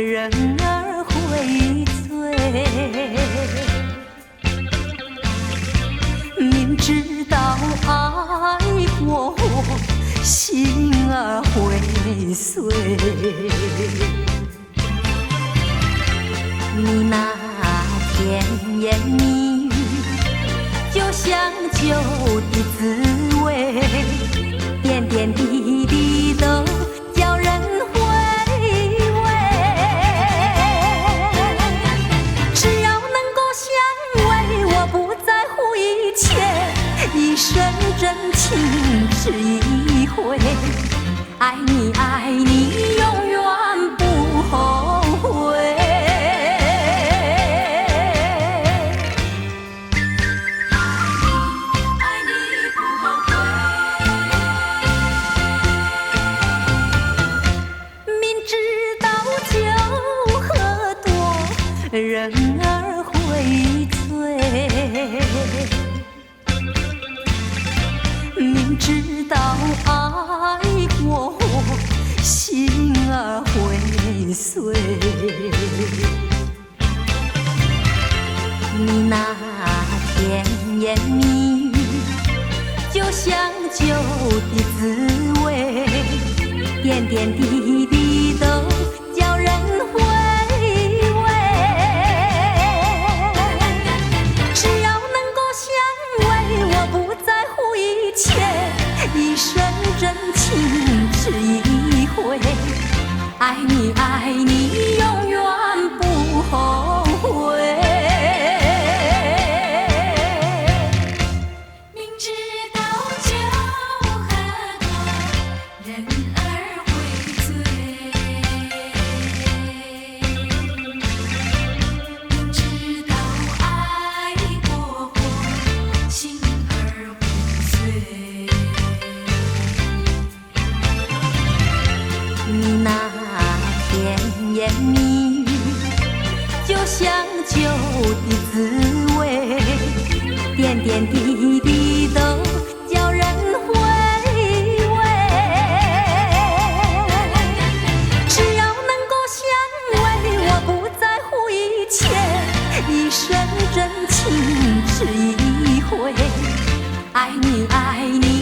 人儿会醉。明知道爱过，心儿会碎。你那甜言蜜语，就像酒的滋味，点点滴滴都叫人回味。只要能够相偎，我不在乎一切，一生真情只一回。爱你爱你，永远不后悔。人儿会醉，明知道爱过，心儿会碎。你那甜言蜜语，就像酒的滋味，点点滴滴都叫人回味。一生真情只一回，爱你爱你，永远不后悔。明知道酒喝多，人儿会醉。明知道爱过，心儿会碎。你那甜言蜜语，就像酒的滋味，点点滴滴都叫人回味。只要能够相偎，我不在乎一切，一生真情只一回。爱你爱你。